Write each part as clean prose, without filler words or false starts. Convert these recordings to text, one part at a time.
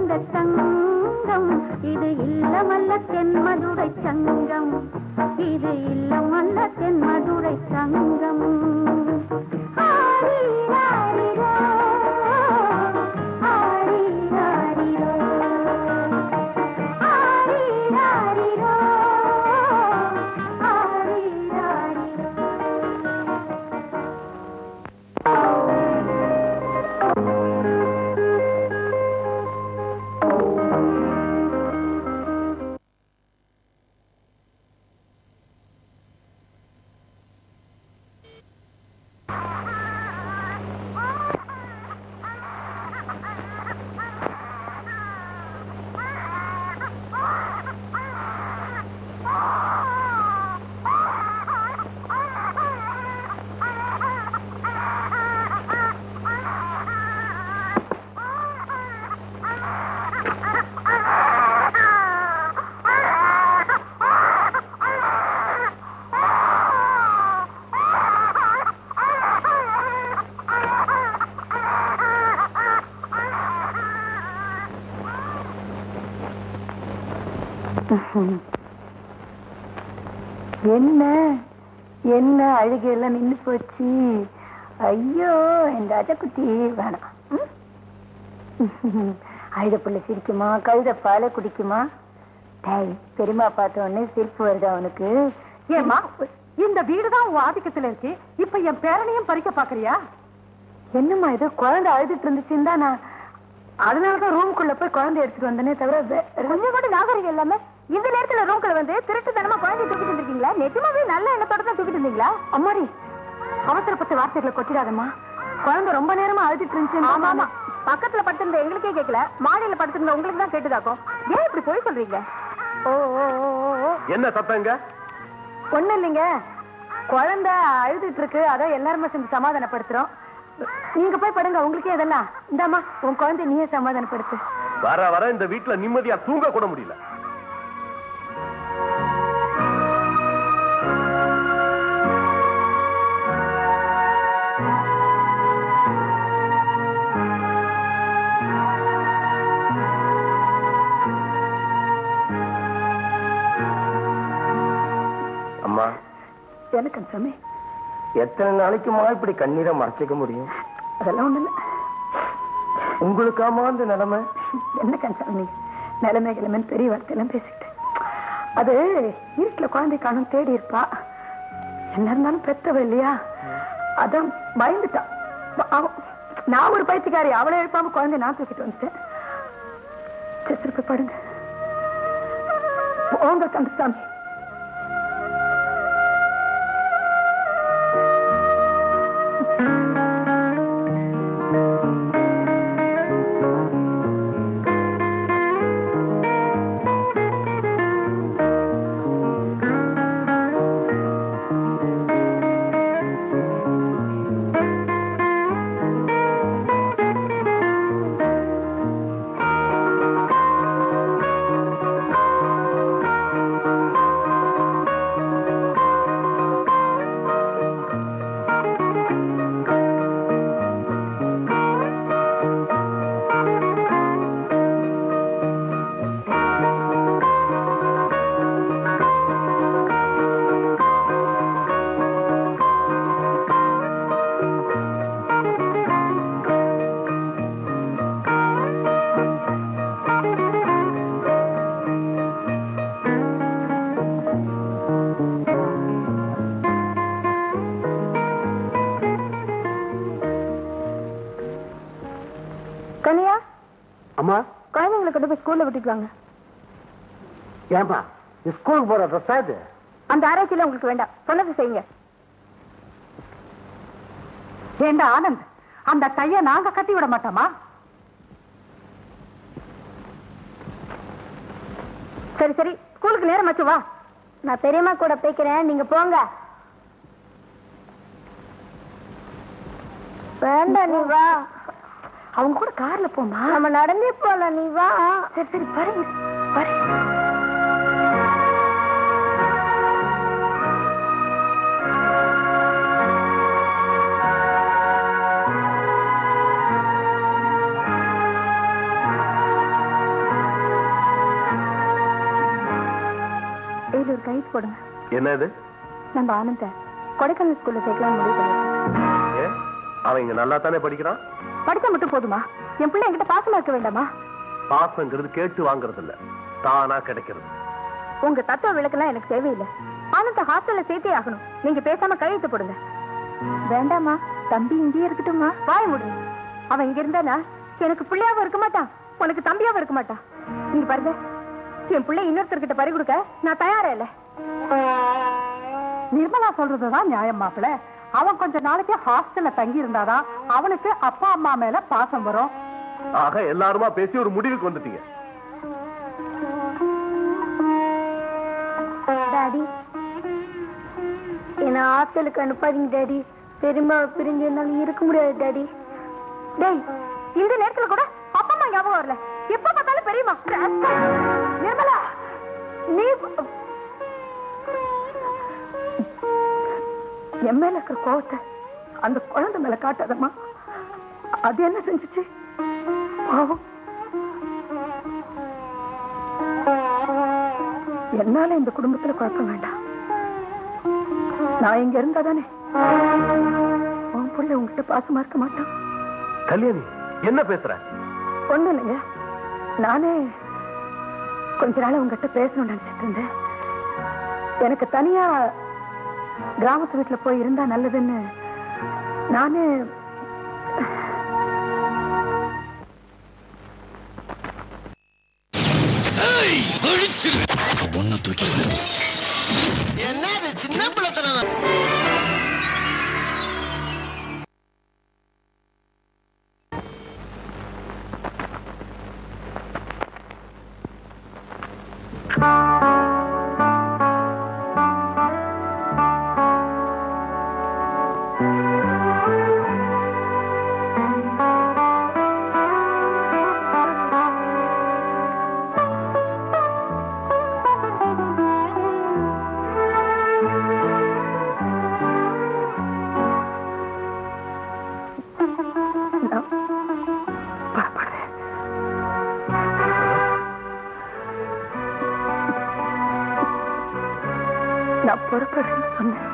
இந்த தங்கம் இது இல்லமல்ல தென்மதுரை சங்கம் இது இல்லமல்ல தென்மதுரை சங்கம் என்ன என்ன அழுகையெல்லாம் நின்று போச்சு. ஐயோ என் ராஜகுட்டி வேணாம். அழுத பிள்ளை சிரிக்குமா, கழுத பாலை குடிக்குமா? பெருமா பார்த்த உடனே சிரிப்பு வருது அவனுக்கு. ஏமா இந்த வீடுதான் உன் ஆதிக்கத்துல இருக்கு, இப்ப என் பேரனையும் பறிக்க பாக்குறியா? என்னம்மா இது குழந்தை அழுதுட்டு இருந்துச்சுன்னு தான் நான் அதனாலதான் ரூம்குள்ள போய் குழந்தை எடுத்துட்டு வந்தனே தவிர கொஞ்சம் கூட நாகரிகம் இல்லாம இந்த நேரத்துல ரூம்குள்ள வந்து திருட்டு தனமா குழந்தை தூக்கிட்டு இருந்தீங்களா? நிஜமாவே நல்ல எண்ணத்தோட தான் தூக்கிட்டு இருந்தீங்களா? அம்மாடி அவசரப்பட்ட வார்த்தைகளை கொட்டிடாதம்மா. குழந்தை ரொம்ப நேரமா அழுதுட்டு இருந்துச்சு. ஆமா ஆமா, பக்கத்துல படுத்திருந்த எங்களுக்கே கேட்கல, மாடியில படுத்திருந்த உங்களுக்கு தான் கேட்டுதாக்கும். ஏன் இப்படி போய் சொல்றீங்க? ஓ என்ன சத்தங்க? ஒண்ணு இல்லைங்க, குழந்தை அழுதுட்டு இருக்கு, அதான் எல்லாருமே சேர்ந்து சமாதானப்படுத்துறோம். நீங்க போய் படுங்க, உங்களுக்கே இதெல்லாம். இந்தாமா உன் குழந்தை நீயே சமாதானப்படுத்து. வர வர இந்த வீட்டுல நிம்மதியா தூங்க கூட முடியல. அம்மா எனக்கு சாமி, எத்தனை நாளைக்குமா இப்படி கண்ணீரை மறைச்சிக்க முடியும்? அதெல்லாம் ஒண்ணு இல்ல. உங்களுக்காமா அந்த நிலைமை? என்ன கன்சாமி நிலைமை கிழமைன்னு பெரிய வார்த்தையெல்லாம் பேசிட்டு, அது இருட்டுல குழந்தை காணும் தேடி இருப்பா. என்ன இருந்தாலும் பெத்தவ இல்லையா, அதான் பயந்துட்டான். நான் ஒரு பைத்தியக்காரி, அவளை எழுப்பாம குழந்தை நான் தூக்கிட்டு வந்துட்டேன். திருப்பி படுங்க போங்க கந்தசாமி. குழந்தைங்களை கொண்டு போய் ஸ்கூல்ல விட்டுக்குவாங்க. ஏன்பா ஸ்கூலுக்கு போற பிரசாத்? அந்த ஆராய்ச்சியில உங்களுக்கு வேண்டாம், சொன்னது செய்யுங்க. ஏண்டா ஆனந்த், அந்த டைய நாங்க கட்டி விட மாட்டோமா? சரி சரி, ஸ்கூலுக்கு நேரம் ஆச்சு, வா. நான் பெரியம்மா கூட போய்க்கிறேன், நீங்க போங்க. வேண்டாம், நீ வா. அவங்க கூட கார்ல போமா, நம்ம நடந்தே போலாம், நீ வா. சரி சரி, பாருங்க பாருங்க. கையெழுத்து போடுங்க. என்னது? நம்ம ஆனந்த கொடைக்கானல் ஸ்கூல்ல சேர்க்கலாம் முடிவு பண்ணிருக்கேன். அவன் இங்க நல்லா தானே படிக்கிறான். படிச்சா மட்டும் போதுமா? என் பிள்ளை என்கிட்ட பாசமா இருக்க வேண்டாமா? பாசங்கிறது கேட்டு வாங்குறது இல்ல, தானா கிடைக்கிறது. உங்க தத்துவ விளக்கெல்லாம் எனக்கு தேவையில்லை. ஆனந்த ஹாஸ்டல்ல சேர்த்தே ஆகணும். நீங்க பேசாம கையெழுத்து போடுங்க. வேண்டாமா, தம்பி இங்கே இருக்கட்டுமா? வாய முடியும். அவன் இங்க இருந்தானா எனக்கு பிள்ளையாவும் இருக்க மாட்டான், உனக்கு தம்பியாவும் இருக்க மாட்டான். நீங்க பாருங்க, என் பிள்ளை இன்னொருத்தர்கிட்ட பறி கொடுக்க நான் தயாரா இல்ல. நிர்மலா சொல்றதுதான் நியாயம் மாப்பிள்ள. அவன் கொஞ்ச நாளைக்கு ஹாஸ்டல்ல தங்கி இருந்தாதான் அவனுக்கு அப்பா அம்மா மேல பாசம் வரும். ஆக எல்லாருமா பேசி ஒரு முடிவுக்கு வந்துட்டீங்க. டாடி, என்ன ஹாஸ்டலுக்கு அனுப்பாதீங்க டாடி. பெருமாவை பிரிஞ்சு என்னால இருக்க முடியாது டாடி. டேய், இந்த நேரத்துல கூட அப்பா அம்மா ஞாபகம் வரல. எப்ப பார்த்தாலும் பெரியமா. நிர்மலா, நீ என் மேல இருக்கிற கோவத்தை அந்த குழந்தை மேல காட்டாதம்மா. அது என்ன செஞ்சுச்சு பாவம். என்னால இந்த குடும்பத்துல குழப்பம் வேண்டாம். நான் இங்க இருந்தா தானே உன் பிள்ளை உங்ககிட்ட பாசமா இருக்க மாட்டான். கல்யாணி, என்ன பேசுற? ஒண்ணு இல்லைங்க, நானே கொஞ்ச நாள் உங்ககிட்ட பேசணும்னு நினைச்சிட்டு இருந்தேன். எனக்கு தனியா கிராமத்து வீட்டுல போய் இருந்தா நல்லதுன்னு நானே என்னது சின்ன பிள்ளைத்தனம். நான் பொறுப்படுறேன்னு சொன்னேன்.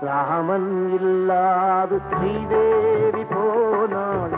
ராமன் இல்லாது ஸ்ரீதேவி போனாள்,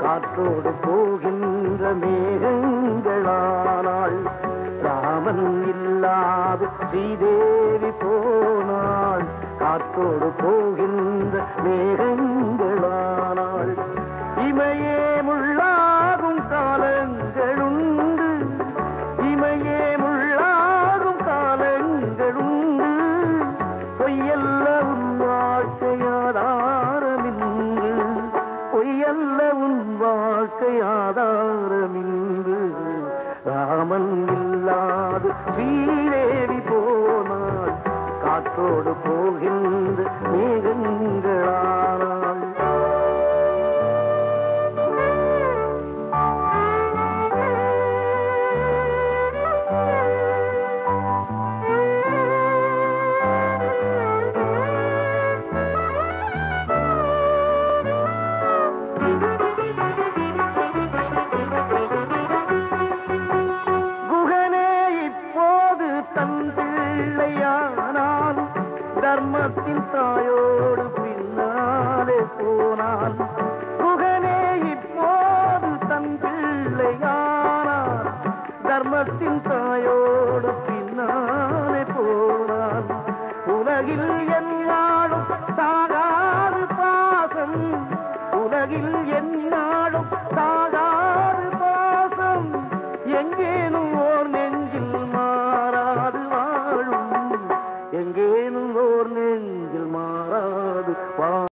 காற்றோடு போகின்ற மேகங்களானாள். ராமன் இல்லாது ஸ்ரீதேவி போனாள், காற்றோடு போகின்ற மேகங்களானாள். இமையே முள்ளாகும் காலங்களுண்டு, இமையே முள்ளாகும் காலங்களுண்டு. பொய்யல்ல உன் வாழ்க்கையாதாரமின்று, பொய்யல்ல உன் வாழ்க்கையாதாரமின்று. ராமன்